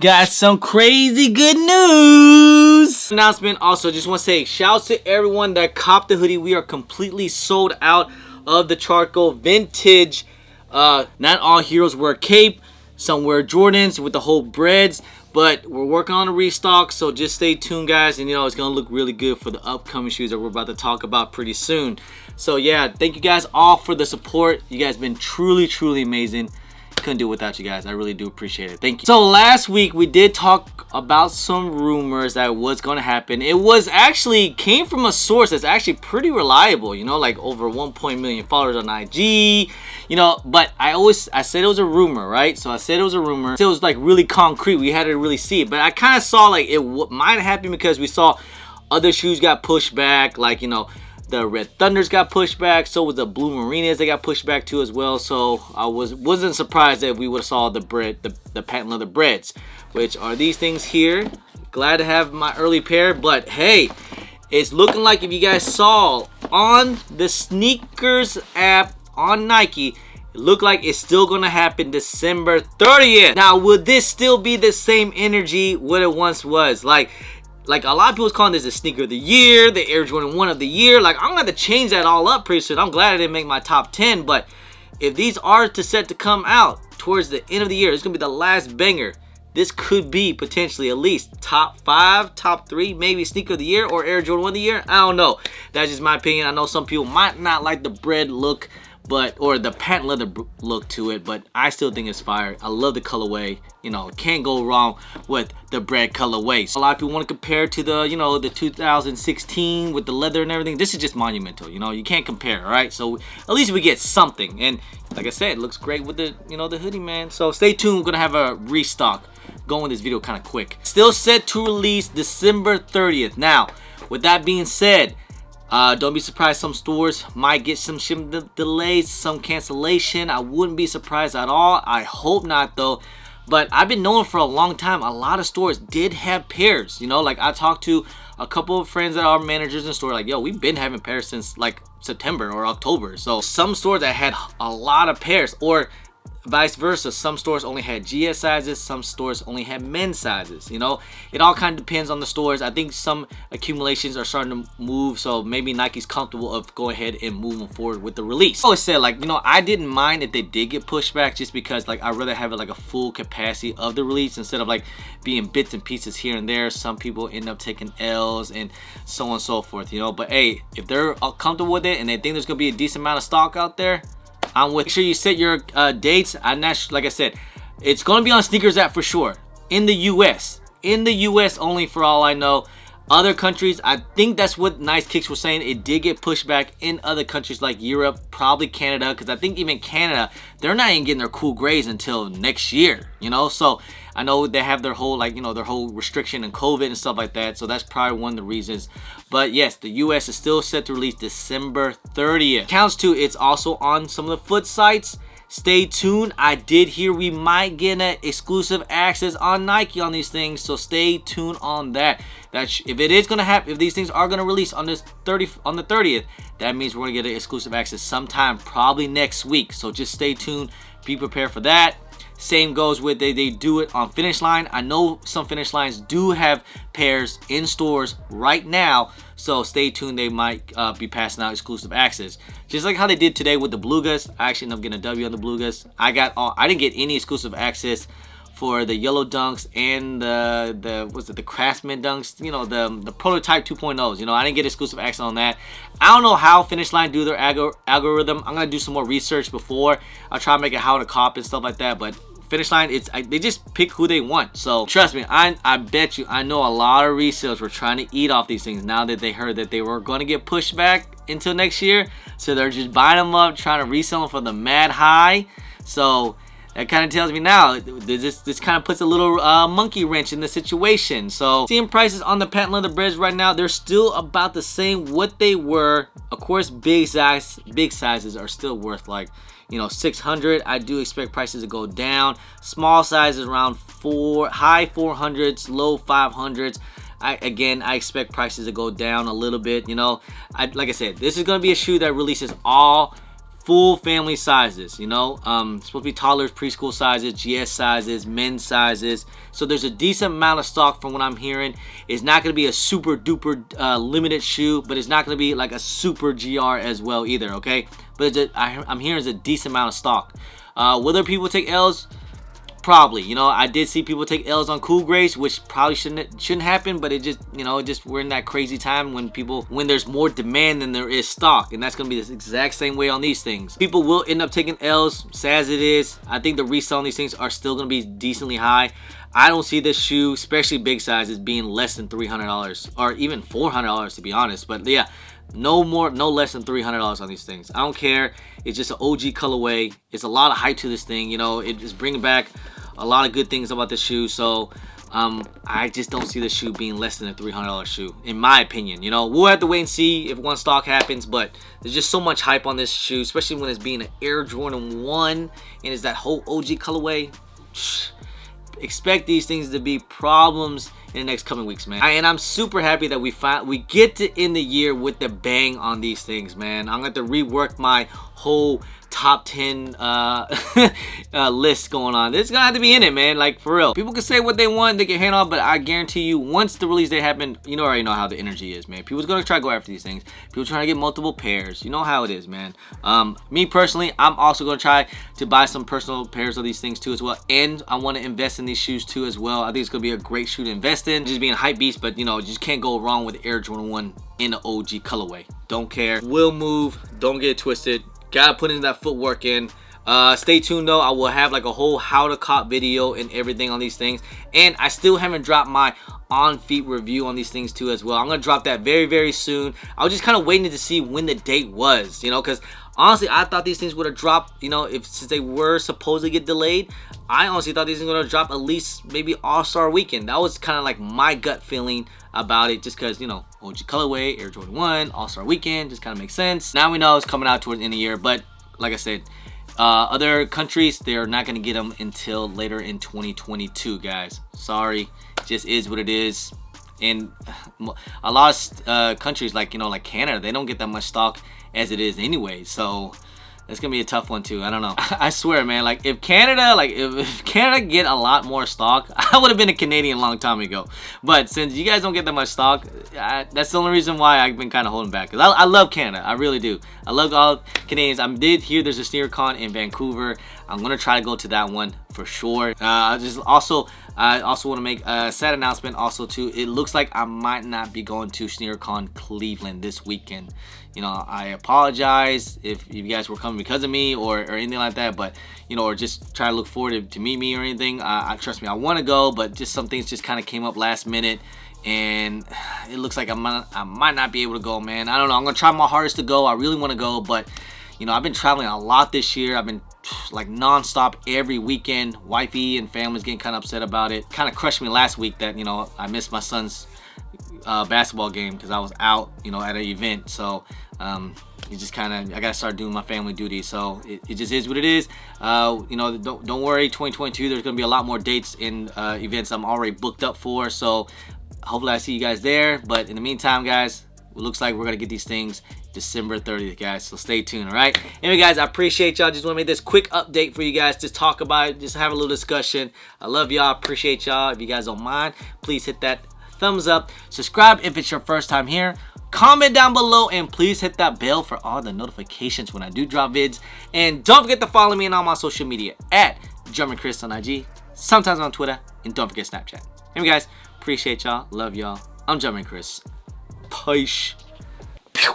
Got some crazy good news announcement. Also, just want to say shouts to everyone that copped the hoodie. We are completely sold out of the charcoal vintage. Not all heroes wear cape. Some wear Jordans with the whole Breds. But we're working on a restock, so just stay tuned, guys. And it's gonna look really good for the upcoming shoes that we're about to talk about pretty soon. So yeah, thank you guys all for the support. You guys been truly amazing. Couldn't do it without you guys. I really do appreciate it. Thank you. So last week we did talk about some rumors that was going to happen. It was actually came from a source that's actually pretty reliable, like over 1 million followers on IG, but I said it was a rumor, right? So I said it was a rumor. So it was like really concrete. We had to really see it, but I kind of saw like it might happen because we saw other shoes got pushed back, like the Red Thunders got pushed back, so was the Blue Marinas. They got pushed back too as well. So I wasn't surprised that we would have saw the patent leather Breds, which are these things here. Glad to have my early pair, but hey, it's looking like if you guys saw on the sneakers app on Nike, it looked like it's still gonna happen December 30th. Now, would this still be the same energy what it once was? Like a lot of people's calling this the sneaker of the year, the Air Jordan 1 of the year. Like, I'm going to have to change that all up pretty soon. I'm glad I didn't make my top 10, but if these are set to come out towards the end of the year, it's going to be the last banger. This could be potentially at least top 5, top 3, maybe sneaker of the year or Air Jordan 1 of the year. I don't know. That's just my opinion. I know some people might not like the Bred look, or the patent leather look to it, but I still think it's fire. I love the colorway. Can't go wrong with the Bred colorway. So a lot of people want to compare to the, the 2016 with the leather and everything. This is just monumental. You can't compare, all right? So at least we get something. And like I said, it looks great with the, the hoodie, man. So stay tuned. We're gonna have a restock. Going with this video kind of quick. Still set to release December 30th. Now, with that being said, don't be surprised some stores might get some shipment delays, some cancellation. I wouldn't be surprised at all. I hope not though. But I've been knowing for a long time a lot of stores did have pairs. Like I talked to a couple of friends that are managers in the store, like, yo, we've been having pairs since like September or October. So some stores that had a lot of pairs, or vice versa. Some stores only had GS sizes, some stores only had men's sizes. It all kind of depends on the stores. I think some accumulations are starting to move, so maybe Nike's comfortable of go ahead and moving forward with the release. I always said, like, I didn't mind if they did get pushed back, just because like I'd rather have it like a full capacity of the release instead of like being bits and pieces here and there. Some people end up taking L's and so on and so forth, but hey, if they're comfortable with it and they think there's gonna be a decent amount of stock out there, I'm with. Make sure you set your dates. Like I said, it's going to be on Sneakers app for sure. In the US. In the US only, for all I know. Other countries, I think that's what Nice Kicks were saying. It did get pushed back in other countries like Europe, probably Canada, because I think even Canada, they're not even getting their cool grays until next year, So I know they have their whole, like, their whole restriction and COVID and stuff like that. So that's probably one of the reasons. But yes, the US is still set to release December 30th. Counts to it's also on some of the foot sites. Stay tuned. I did hear we might get an exclusive access on Nike on these things, so stay tuned on that. If it is gonna happen, if these things are gonna release on the 30th, that means we're gonna get an exclusive access sometime probably next week. So just stay tuned. Be prepared for that. Same goes with they do it on Finish Line. I know some Finish Lines do have pairs in stores right now, so stay tuned. They might be passing out exclusive access, just like how they did today with the Blugas. I actually ended up getting a W on the Blugas. I didn't get any exclusive access for the yellow dunks and the Craftsman dunks, the prototype 2.0s. I didn't get exclusive access on that. I don't know how Finish Line do their algorithm. I'm gonna do some more research before I'll try to make it how to cop and stuff like that. But Finish Line, they just pick who they want. So trust me, I bet you, I know a lot of resellers were trying to eat off these things now that they heard that they were going to get pushed back until next year. So they're just buying them up, trying to resell them for the mad high. So that kind of tells me now, this kind of puts a little monkey wrench in the situation. So seeing prices on the patent leather Breds right now, they're still about the same what they were. Of course, big sizes are still worth like, $600. I do expect prices to go down. Small sizes around high 400s, low 500s. I expect prices to go down a little bit. Like I said, this is going to be a shoe that releases all full family sizes, you know, supposed to be toddlers, preschool sizes, GS sizes, men's sizes. So there's a decent amount of stock from what I'm hearing. It's not going to be a super duper limited shoe, but it's not going to be like a super GR as well either, okay? But I'm hearing it's a decent amount of stock. Whether people take L's, probably, you know, I did see people take L's on cool grays, which probably shouldn't happen, but it just, you know, we're in that crazy time when there's more demand than there is stock, and that's gonna be the exact same way on these things. People will end up taking L's, sad as it is. I think the resale on these things are still gonna be decently high. I don't see this shoe, especially big sizes, being less than $300 or even $400 to be honest. But yeah, no less than $300 on these things. I don't care. It's just an OG colorway. It's a lot of hype to this thing. You know, it is bringing back a lot of good things about this shoe. So I just don't see this shoe being less than a $300 shoe, in my opinion. You know, we'll have to wait and see if one stock happens, but there's just so much hype on this shoe, especially when it's being an Air Jordan 1 and it's that whole OG colorway. Expect these things to be problems in the next coming weeks, man. And I'm super happy that we get to end the year with the bang on these things, man. I'm going to have to rework my whole top 10 list going on. It's gonna have to be in it, man, like for real. People can say what they want, they can hand off, but I guarantee you once the release day happen, you already know how the energy is, man. People's gonna try to go after these things. People trying to get multiple pairs. You know how it is, man. Me personally, I'm also gonna try to buy some personal pairs of these things too as well, and I want to invest in these shoes too as well. I think it's gonna be a great shoe to invest in. Just being a hype beast, but you know, just can't go wrong with the Air Jordan 1 in the OG colorway. Don't care. Will move. Don't get it twisted. Gotta put in that footwork in. Stay tuned though. I will have like a whole how to cop video and everything on these things. And I still haven't dropped my on feet review on these things too as well. I'm gonna drop that very, very soon. I was just kind of waiting to see when the date was, you know, because honestly, I thought these things would have dropped, you know, since they were supposed to get delayed. I honestly thought these things were gonna drop at least maybe All-Star Weekend. That was kind of like my gut feeling about it, just because, you know, OG colorway, Air Jordan 1, All-Star Weekend, just kind of makes sense. Now we know it's coming out towards the end of the year, but like I said, other countries, they're not going to get them until later in 2022, guys. Sorry, just is what it is. And a lot of countries, like, you know, like Canada, they don't get that much stock as it is anyway, so it's gonna be a tough one too. I don't know. I swear, man, like if Canada get a lot more stock, I would have been a Canadian a long time ago. But since you guys don't get that much stock, that's the only reason why I've been kind of holding back. Cause I love Canada, I really do. I love all Canadians. I did hear there's a SneakerCon in Vancouver. I'm gonna try to go to that one for sure. I also want to make a sad announcement also too. It looks like I might not be going to SneakerCon Cleveland this weekend. You know, I apologize if you guys were coming because of me or anything like that, but you know, or just try to look forward to meet me or anything. Trust me, I want to go, but just some things just kind of came up last minute, and it looks like I might not be able to go, man. I don't know. I'm gonna try my hardest to go. I really want to go, but you know, I've been traveling a lot this year. I've been like non-stop every weekend. Wifey and family's getting kind of upset about it. Kind of crushed me last week that, you know, I missed my son's basketball game because I was out, you know, at an event. So it just kind of, I gotta start doing my family duties. So it just is what it is. You know, don't worry, 2022 there's gonna be a lot more dates and events I'm already booked up for. So hopefully I see you guys there. But in the meantime, guys, it looks like we're gonna get these things December 30th, guys, so stay tuned. All right, anyway, guys, I appreciate y'all. Just want to make this quick update for you guys, just talk about it, just have a little discussion. I love y'all, appreciate y'all. If you guys don't mind, please hit that thumbs up, subscribe if it's your first time here, comment down below, and please hit that bell for all the notifications when I do drop vids. And don't forget to follow me on all my social media at Chris on IG, sometimes on Twitter, and don't forget Snapchat. Anyway, guys, appreciate y'all, love y'all. I'm Chris. Peace.